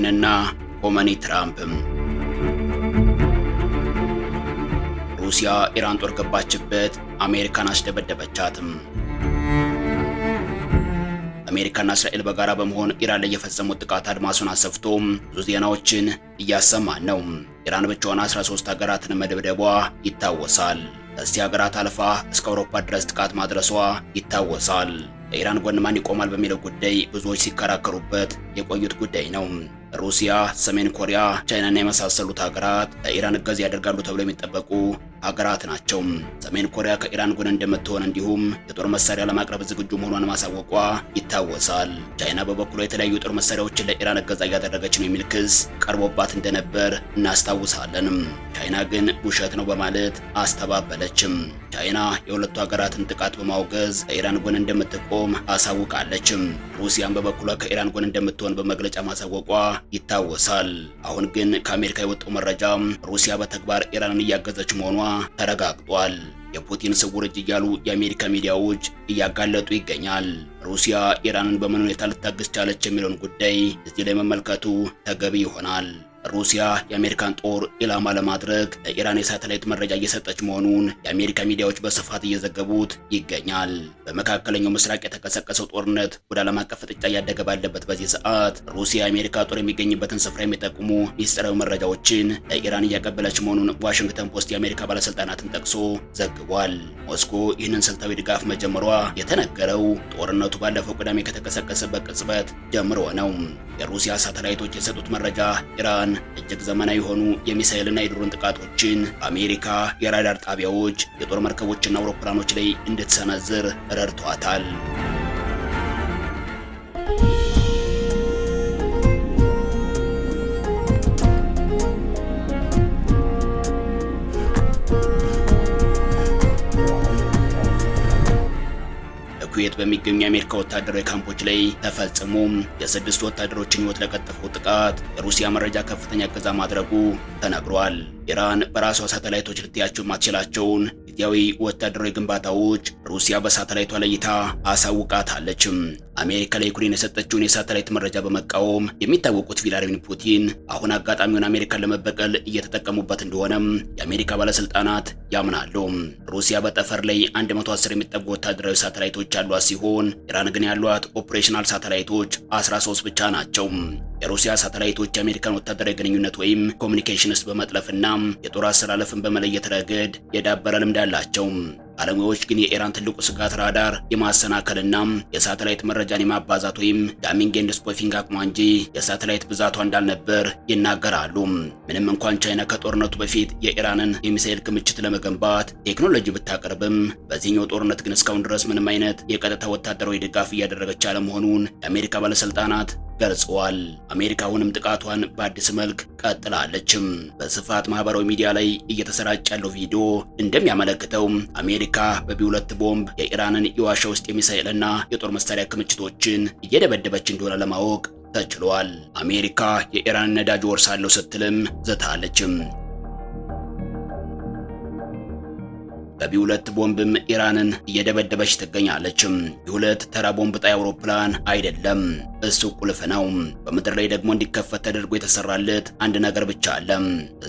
ፑቲንና ኮመኒ ትራምፕ። ሩሲያ ኢራን ጦር ገባችበት፣ አሜሪካን አስደበደበቻትም። አሜሪካና እስራኤል በጋራ በመሆን ኢራን ላይ የፈጸሙት ጥቃት አድማሱን አሰፍቶ ብዙ ዜናዎችን እያሰማን ነው። ኢራን ብቻዋን 13 ሀገራትን መደብደቧ ይታወሳል። ከዚህ ሀገራት አልፋ እስከ አውሮፓ ድረስ ጥቃት ማድረሷ ይታወሳል። ከኢራን ጎን ማን ይቆማል በሚለው ጉዳይ ብዙዎች ሲከራከሩበት የቆዩት ጉዳይ ነው። ሩሲያ፣ ሰሜን ኮሪያ፣ ቻይናና የመሳሰሉት ሀገራት ለኢራን እገዛ ያደርጋሉ ተብለው የሚጠበቁ ሀገራት ናቸው። ሰሜን ኮሪያ ከኢራን ጎን እንደምትሆን እንዲሁም የጦር መሳሪያ ለማቅረብ ዝግጁ መሆኗን ማሳወቋ ይታወሳል። ቻይና በበኩሏ የተለያዩ የጦር መሳሪያዎችን ለኢራን እገዛ እያደረገች ነው የሚል ክስ ቀርቦባት እንደነበር እናስታውሳለን። ቻይና ግን ውሸት ነው በማለት አስተባበለችም። ቻይና የሁለቱ ሀገራትን ጥቃት በማውገዝ ከኢራን ጎን እንደምትቆም አሳውቃለችም። ሩሲያን በበኩሏ ከኢራን ጎን እንደምትሆን በመግለጫ ማሳወቋ ይታወሳል። አሁን ግን ከአሜሪካ የወጣው መረጃ ሩሲያ በተግባር ኢራንን እያገዘች መሆኗ ተረጋግጧል። የፑቲን ስውር እጅ እያሉ የአሜሪካ ሚዲያዎች እያጋለጡ ይገኛል። ሩሲያ ኢራንን በምን ሁኔታ ልታግዝ ቻለች የሚለውን ጉዳይ እዚህ ላይ መመልከቱ ተገቢ ይሆናል። ሩሲያ የአሜሪካን ጦር ኢላማ ለማድረግ ለኢራን የሳተላይት መረጃ እየሰጠች መሆኑን የአሜሪካ ሚዲያዎች በስፋት እየዘገቡት ይገኛል። በመካከለኛው ምስራቅ የተቀሰቀሰው ጦርነት ወደ ዓለም አቀፍ ፍጥጫ እያደገ ባለበት በዚህ ሰዓት ሩሲያ የአሜሪካ ጦር የሚገኝበትን ስፍራ የሚጠቁሙ ሚስጥራዊ መረጃዎችን ለኢራን እያቀበለች መሆኑን ዋሽንግተን ፖስት የአሜሪካ ባለስልጣናትን ጠቅሶ ዘግቧል። ሞስኮ ይህንን ስልታዊ ድጋፍ መጀመሯ የተነገረው ጦርነቱ ባለፈው ቅዳሜ ከተቀሰቀሰበት ቅጽበት ጀምሮ ነው። የሩሲያ ሳተላይቶች የሰጡት መረጃ ኢራን እጅግ ዘመናዊ የሆኑ የሚሳኤልና የድሮን ጥቃቶችን በአሜሪካ የራዳር ጣቢያዎች፣ የጦር መርከቦችና አውሮፕላኖች ላይ እንድትሰነዝር ረድቷታል። ኩዌት በሚገኙ የአሜሪካ ወታደራዊ ካምፖች ላይ ተፈጽሞ የ6 ወታደሮችን ሕይወት ለቀጠፈው ጥቃት የሩሲያ መረጃ ከፍተኛ እገዛ ማድረጉ ተነግሯል። ኢራን በራሷ ሳተላይቶች ልትያቸው የማትችላቸውን ጊዜያዊ ወታደራዊ ግንባታዎች ሩሲያ በሳተላይቷ ለይታ አሳውቃታለች። አሜሪካ ለዩክሬን የሰጠችውን የሳተላይት መረጃ በመቃወም የሚታወቁት ቭላድሚር ፑቲን አሁን አጋጣሚውን አሜሪካን ለመበቀል እየተጠቀሙበት እንደሆነም የአሜሪካ ባለስልጣናት ያምናሉ። ሩሲያ በጠፈር ላይ 110 የሚጠጉ ወታደራዊ ሳተላይቶች ያሏት ሲሆን ኢራን ግን ያሏት ኦፕሬሽናል ሳተላይቶች 13 ብቻ ናቸው። የሩሲያ ሳተላይቶች የአሜሪካን ወታደራዊ ግንኙነት ወይም ኮሚኒኬሽንስ በመጥለፍና የጦር አሰላለፍን በመለየት ረገድ የዳበረ ልምድ አላቸው። ባለሙያዎች ግን የኢራን ትልቁ ስጋት ራዳር የማሰናከልና የሳተላይት መረጃን የማባዛት ወይም ዳሚንግ ኤንድ ስፖፊንግ አቅሟ እንጂ የሳተላይት ብዛቷ እንዳልነበር ይናገራሉ። ምንም እንኳን ቻይና ከጦርነቱ በፊት የኢራንን የሚሳኤል ክምችት ለመገንባት ቴክኖሎጂ ብታቀርብም በዚህኛው ጦርነት ግን እስካሁን ድረስ ምንም አይነት የቀጥታ ወታደራዊ ድጋፍ እያደረገች አለመሆኑን የአሜሪካ ባለስልጣናት ገልጸዋል። አሜሪካ አሁንም ጥቃቷን በአዲስ መልክ ቀጥላለችም። በስፋት ማህበራዊ ሚዲያ ላይ እየተሰራጨ ያለው ቪዲዮ እንደሚያመለክተው አሜሪካ በቢ2 ቦምብ የኢራንን የዋሻ ውስጥ የሚሳኤልና የጦር መሳሪያ ክምችቶችን እየደበደበች እንደሆነ ለማወቅ ተችሏል። አሜሪካ የኢራን ነዳጅ ወርሳለሁ ስትልም ዝታለችም። በቢ2 ቦምብም ኢራንን እየደበደበች ትገኛለች። ቢ2 ተራ ቦምብ ጣይ አውሮፕላን አይደለም፣ እሱ ቁልፍ ነው። በምድር ላይ ደግሞ እንዲከፈት ተደርጎ የተሰራለት አንድ ነገር ብቻ አለ።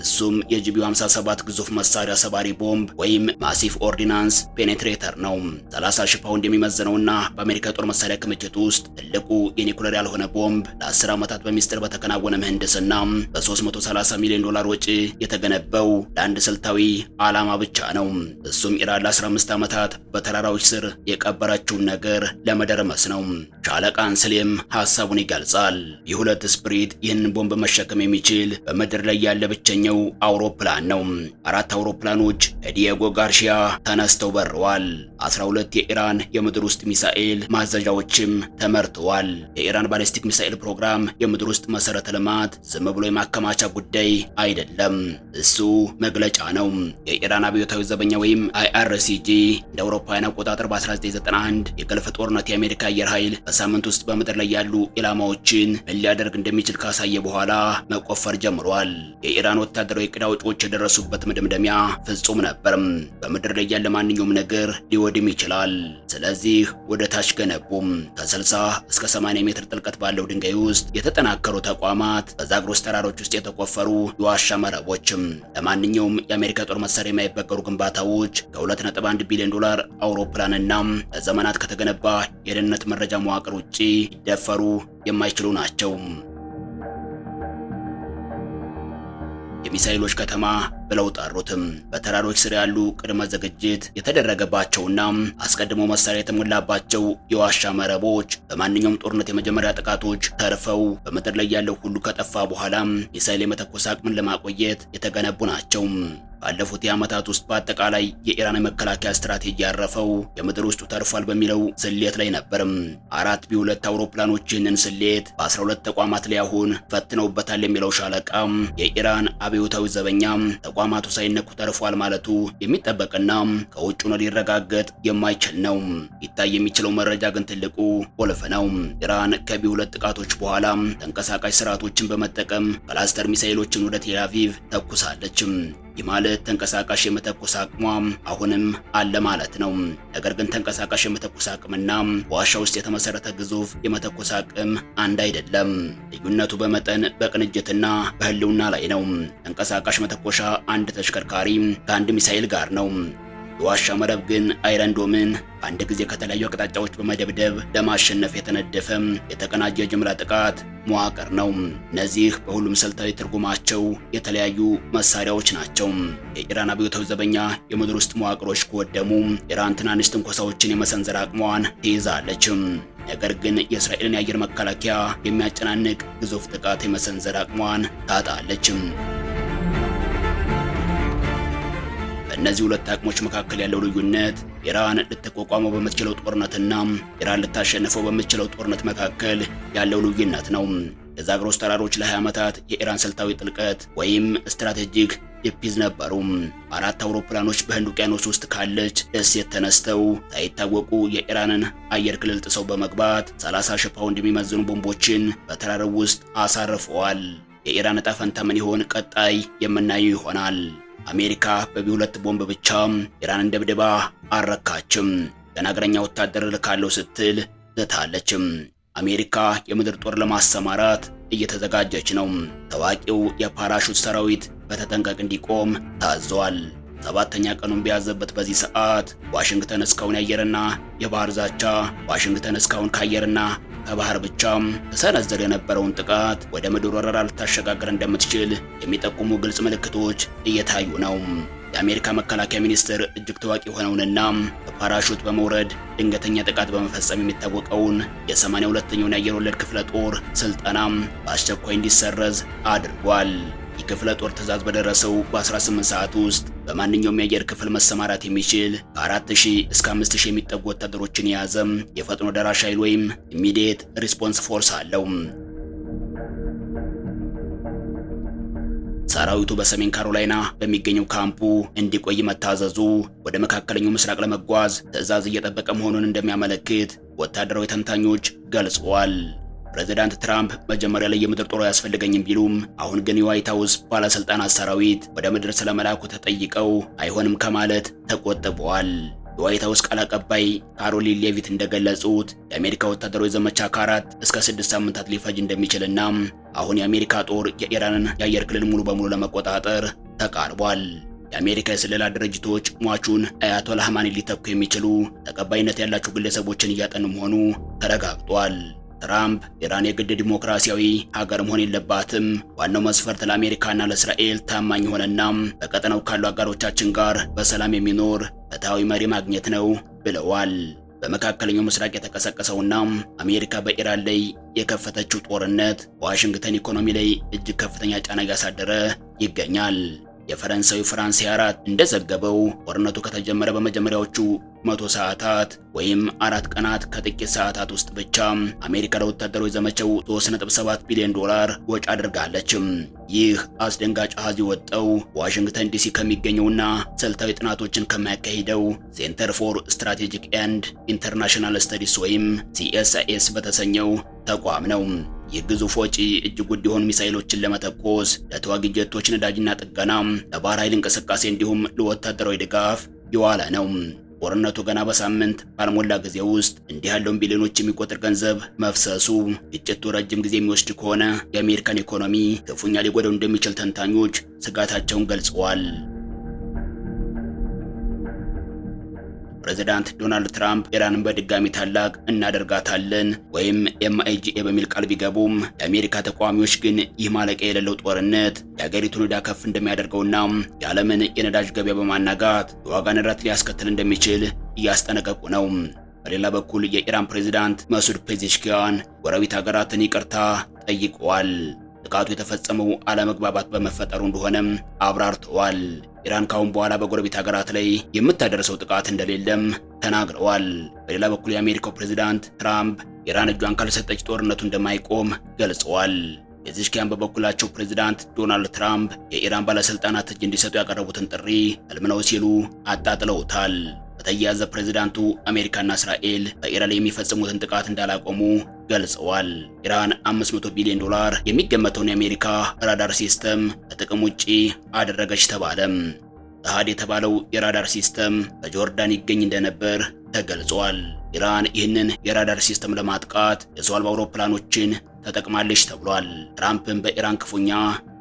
እሱም የጂቢዩ 57 ግዙፍ መሳሪያ ሰባሪ ቦምብ ወይም ማሲቭ ኦርዲናንስ ፔኔትሬተር ነው። 30 ሺህ ፓውንድ የሚመዝነውና በአሜሪካ ጦር መሳሪያ ክምችት ውስጥ ትልቁ የኒኩሌር ያልሆነ ቦምብ ለ10 ዓመታት በሚስጥር በተከናወነ ምህንድስና በ330 ሚሊዮን ዶላር ወጪ የተገነባው ለአንድ ስልታዊ ዓላማ ብቻ ነው። እሱም ኢራን ለ15 ዓመታት በተራራዎች ስር የቀበረችውን ነገር ለመደርመስ ነው። ሻለቃ አንስሌም ሐሳቡን ይገልጻል። ቢ2 ስፕሪት ይህንን ቦምብ መሸከም የሚችል በምድር ላይ ያለ ብቸኛው አውሮፕላን ነው። 4 አውሮፕላኖች ከዲየጎ ጋርሺያ ተነስተው በረዋል። 12 የኢራን የምድር ውስጥ ሚሳኤል ማዘዣዎችም ተመርተዋል። የኢራን ባሊስቲክ ሚሳኤል ፕሮግራም የምድር ውስጥ መሰረተ ልማት ዝም ብሎ የማከማቻ ጉዳይ አይደለም፣ እሱ መግለጫ ነው። የኢራን አብዮታዊ ዘበኛ ወይም IRCG እንደ አውሮፓውያን አቆጣጠር በ1991 የገልፍ ጦርነት የአሜሪካ አየር ኃይል በሳምንት ውስጥ በምድር ላይ ያሉ ኢላማዎችን ምን ሊያደርግ እንደሚችል ካሳየ በኋላ መቆፈር ጀምሯል። የኢራን ወታደራዊ ዕቅድ አውጪዎች የደረሱበት መደምደሚያ ፍጹም ነበር። በምድር ላይ ያለ ማንኛውም ነገር ሊወድም ይችላል። ስለዚህ ወደ ታች ገነቡም። ከ60 እስከ 80 ሜትር ጥልቀት ባለው ድንጋይ ውስጥ የተጠናከሩ ተቋማት፣ በዛግሮስ ተራሮች ውስጥ የተቆፈሩ የዋሻ መረቦችም ለማንኛውም የአሜሪካ ጦር መሳሪያ የማይበገሩ ግንባታዎች ከ2.1 ቢሊዮን ዶላር አውሮፕላንና ለዘመናት ከተገነባ የደህንነት መረጃ መዋቅር ውጪ ሊደፈሩ የማይችሉ ናቸው። የሚሳኤሎች ከተማ ብለው ጠሩትም። በተራሮች ስር ያሉ ቅድመ ዝግጅት የተደረገባቸውና አስቀድሞ መሳሪያ የተሞላባቸው የዋሻ መረቦች በማንኛውም ጦርነት የመጀመሪያ ጥቃቶች ተርፈው በምድር ላይ ያለው ሁሉ ከጠፋ በኋላ ሚሳኤል የመተኮስ አቅምን ለማቆየት የተገነቡ ናቸው። ባለፉት ዓመታት ውስጥ በአጠቃላይ የኢራን የመከላከያ ስትራቴጂ ያረፈው የምድር ውስጡ ተርፏል በሚለው ስሌት ላይ ነበር። 4 ቢ2 አውሮፕላኖች ይህንን ስሌት በ12 ተቋማት ላይ አሁን ፈትነውበታል የሚለው ሻለቃ የኢራን አብዮታዊ ዘበኛ ተቋማቱ ሳይነኩ ተርፏል ማለቱ የሚጠበቅና ከውጭ ሆኖ ሊረጋገጥ የማይችል ነው። ይታይ የሚችለው መረጃ ግን ትልቁ ቁልፍ ነው። ኢራን ከቢ2 ጥቃቶች በኋላ ተንቀሳቃሽ ስርዓቶችን በመጠቀም ክላስተር ሚሳኤሎችን ወደ ቴል አቪቭ ተኩሳለች። ይህ ማለት ተንቀሳቃሽ የመተኮስ አቅሟ አሁንም አለ ማለት ነው። ነገር ግን ተንቀሳቃሽ የመተኮስ አቅምና በዋሻ ውስጥ የተመሰረተ ግዙፍ የመተኮስ አቅም አንድ አይደለም። ልዩነቱ በመጠን በቅንጅትና በህልውና ላይ ነው። ተንቀሳቃሽ መተኮሻ አንድ ተሽከርካሪ ከአንድ ሚሳኤል ጋር ነው። የዋሻ መረብ ግን አይረንዶምን በአንድ ጊዜ ከተለያዩ አቅጣጫዎች በመደብደብ ለማሸነፍ የተነደፈ የተቀናጀ የጅምላ ጥቃት መዋቅር ነው። እነዚህ በሁሉም ስልታዊ ትርጉማቸው የተለያዩ መሳሪያዎች ናቸው። የኢራን አብዮታዊ ዘበኛ የምድር ውስጥ መዋቅሮች ከወደሙ ኢራን ትናንሽ ትንኮሳዎችን የመሰንዘር አቅሟን ትይዛለች። ነገር ግን የእስራኤልን የአየር መከላከያ የሚያጨናንቅ ግዙፍ ጥቃት የመሰንዘር አቅሟን ታጣለች። በእነዚህ ሁለት አቅሞች መካከል ያለው ልዩነት ኢራን ልትቋቋመው በምትችለው ጦርነትና ኢራን ልታሸንፈው በምትችለው ጦርነት መካከል ያለው ልዩነት ነው። የዛግሮስ ተራሮች ለ20 ዓመታት የኢራን ስልታዊ ጥልቀት ወይም ስትራቴጂክ ዲፒዝ ነበሩ። 4 አውሮፕላኖች በህንድ ውቅያኖስ ውስጥ ካለች ደሴት ተነስተው ሳይታወቁ የኢራንን አየር ክልል ጥሰው በመግባት 30 ሺህ ፓውንድ የሚመዝኑ ቦምቦችን በተራራው ውስጥ አሳርፈዋል። የኢራን ዕጣ ፈንታ ምን ይሆን? ቀጣይ የምናየው ይሆናል። አሜሪካ በቢ2 ቦምብ ብቻ ኢራንን ደብድባ አረካችም። ገና እግረኛ ወታደር ልካለው ስትል ዝታለችም። አሜሪካ የምድር ጦር ለማሰማራት እየተዘጋጀች ነው። ታዋቂው የፓራሹት ሰራዊት በተጠንቀቅ እንዲቆም ታዟል። 7ኛ ቀኑን በያዘበት በዚህ ሰዓት ዋሽንግተን እስካሁን የአየርና የባህር ዛቻ ዋሽንግተን እስካሁን ከአየርና ከባህር ብቻ ተሰነዘረ የነበረውን ጥቃት ወደ ምድር ወረራ ልታሸጋግር እንደምትችል የሚጠቁሙ ግልጽ ምልክቶች እየታዩ ነው። የአሜሪካ መከላከያ ሚኒስትር እጅግ ታዋቂ የሆነውንና በፓራሹት በመውረድ ድንገተኛ ጥቃት በመፈጸም የሚታወቀውን የ82ኛውን የአየር ወለድ ክፍለ ጦር ስልጠና በአስቸኳይ እንዲሰረዝ አድርጓል። የክፍለ ጦር ትዕዛዝ በደረሰው በ18 ሰዓት ውስጥ በማንኛውም የአየር ክፍል መሰማራት የሚችል ከ4000 እስከ 5000 የሚጠጉ ወታደሮችን የያዘ የፈጥኖ ደራሽ ኃይል ወይም ኢሚዲየት ሪስፖንስ ፎርስ አለው። ሰራዊቱ በሰሜን ካሮላይና በሚገኘው ካምፑ እንዲቆይ መታዘዙ ወደ መካከለኛው ምስራቅ ለመጓዝ ትዕዛዝ እየጠበቀ መሆኑን እንደሚያመለክት ወታደራዊ ተንታኞች ገልጸዋል። ፕሬዚዳንት ትራምፕ መጀመሪያ ላይ የምድር ጦር አያስፈልገኝም ቢሉም አሁን ግን የዋይት ሃውስ ባለስልጣናት ሰራዊት ወደ ምድር ስለመላኩ ተጠይቀው አይሆንም ከማለት ተቆጥበዋል። የዋይት ሃውስ ቃል አቀባይ ካሮሊን ሌቪት እንደገለጹት የአሜሪካ ወታደራዊ ዘመቻ ከ4 እስከ 6 ሳምንታት ሊፈጅ እንደሚችልና አሁን የአሜሪካ ጦር የኢራንን የአየር ክልል ሙሉ በሙሉ ለመቆጣጠር ተቃርቧል። የአሜሪካ የስለላ ድርጅቶች ሟቹን አያቶላህ ኻሜኒን ሊተኩ የሚችሉ ተቀባይነት ያላቸው ግለሰቦችን እያጠኑ መሆኑ ተረጋግጧል። ትራምፕ ኢራን የግድ ዲሞክራሲያዊ ሀገር መሆን የለባትም፣ ዋናው መስፈርት ለአሜሪካና ለእስራኤል ታማኝ የሆነና በቀጠናው ካሉ አጋሮቻችን ጋር በሰላም የሚኖር ፍትሃዊ መሪ ማግኘት ነው ብለዋል። በመካከለኛው ምስራቅ የተቀሰቀሰውና አሜሪካ በኢራን ላይ የከፈተችው ጦርነት በዋሽንግተን ኢኮኖሚ ላይ እጅግ ከፍተኛ ጫና እያሳደረ ይገኛል። የፈረንሳዩ ፍራንስ 24 እንደዘገበው ጦርነቱ ከተጀመረ በመጀመሪያዎቹ 100 ሰዓታት ወይም 4 ቀናት ከጥቂት ሰዓታት ውስጥ ብቻ አሜሪካ ለወታደራዊ ዘመቻው 3.7 ቢሊዮን ዶላር ወጪ አድርጋለች። ይህ አስደንጋጭ አሃዝ የወጣው ዋሽንግተን ዲሲ ከሚገኘውና ስልታዊ ጥናቶችን ከሚያካሂደው ሴንተር ፎር ስትራቴጂክ ኤንድ ኢንተርናሽናል ስተዲስ ወይም CSIS በተሰኘው ተቋም ነው። ይህ ግዙፍ ወጪ እጅግ ውድ የሆኑ ሚሳኤሎችን ለመተኮስ፣ ለተዋጊ ጀቶች ነዳጅና ጥገና፣ ለባህር ኃይል እንቅስቃሴ እንዲሁም ለወታደራዊ ድጋፍ የዋለ ነው። ጦርነቱ ገና በሳምንት ባልሞላ ጊዜ ውስጥ እንዲህ ያለውን ቢሊዮኖች የሚቆጠር ገንዘብ መፍሰሱ ግጭቱ ረጅም ጊዜ የሚወስድ ከሆነ የአሜሪካን ኢኮኖሚ ክፉኛ ሊጎዳው እንደሚችል ተንታኞች ስጋታቸውን ገልጸዋል። ፕሬዚዳንት ዶናልድ ትራምፕ ኢራንን በድጋሚ ታላቅ እናደርጋታለን ወይም MIGA በሚል ቃል ቢገቡም የአሜሪካ ተቃዋሚዎች ግን ይህ ማለቂያ የሌለው ጦርነት የሀገሪቱን ዕዳ ከፍ እንደሚያደርገውና የዓለምን የነዳጅ ገበያ በማናጋት የዋጋ ንረት ሊያስከትል እንደሚችል እያስጠነቀቁ ነው። በሌላ በኩል የኢራን ፕሬዚዳንት መሱድ ፔዜሽኪያን ጎረቤት ሀገራትን ይቅርታ ጠይቀዋል። ጥቃቱ የተፈጸመው አለመግባባት በመፈጠሩ እንደሆነም አብራርተዋል። ኢራን ካሁን በኋላ በጎረቤት ሀገራት ላይ የምታደርሰው ጥቃት እንደሌለም ተናግረዋል። በሌላ በኩል የአሜሪካው ፕሬዝዳንት ትራምፕ ኢራን እጇን ካልሰጠች ጦርነቱ እንደማይቆም ገልጸዋል። ፔዜሽኪያን በበኩላቸው ፕሬዝዳንት ዶናልድ ትራምፕ የኢራን ባለስልጣናት እጅ እንዲሰጡ ያቀረቡትን ጥሪ ህልም ነው ሲሉ አጣጥለውታል። በተያያዘ ፕሬዝዳንቱ አሜሪካና እስራኤል በኢራን ላይ የሚፈጽሙትን ጥቃት እንዳላቆሙ ገልጸዋል። ኢራን 500 ቢሊዮን ዶላር የሚገመተውን የአሜሪካ ራዳር ሲስተም ከጥቅም ውጪ አደረገች ተባለም። ተሃድ የተባለው የራዳር ሲስተም በጆርዳን ይገኝ እንደነበር ተገልጿል። ኢራን ይህንን የራዳር ሲስተም ለማጥቃት የሰው አልባ አውሮፕላኖችን ተጠቅማለች ተብሏል። ትራምፕም በኢራን ክፉኛ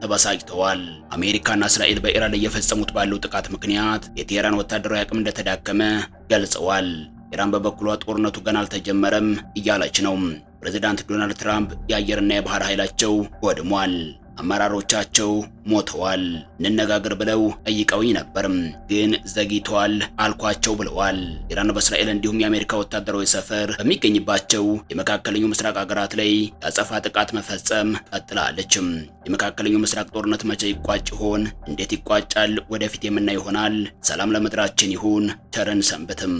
ተበሳጭተዋል። አሜሪካና እስራኤል በኢራን ላይ የፈጸሙት ባለው ጥቃት ምክንያት የቴህራን ወታደራዊ አቅም እንደተዳከመ ገልጸዋል። ኢራን በበኩሏ ጦርነቱ ገና አልተጀመረም እያለች ነው። ፕሬዝዳንት ዶናልድ ትራምፕ የአየርና የባህር ኃይላቸው ወድሟል፣ አመራሮቻቸው ሞተዋል፣ እንነጋገር ብለው ጠይቀውኝ ነበር፣ ግን ዘግይተዋል አልኳቸው ብለዋል። ኢራን በእስራኤል እንዲሁም የአሜሪካ ወታደራዊ ሰፈር በሚገኝባቸው የመካከለኛው ምስራቅ ሀገራት ላይ ያጸፋ ጥቃት መፈጸም ቀጥላለች። የመካከለኛው ምስራቅ ጦርነት መቼ ይቋጭ ይሆን? እንዴት ይቋጫል? ወደፊት የምናይ ይሆናል። ሰላም ለምድራችን ይሁን። ቸርን ሰንብትም።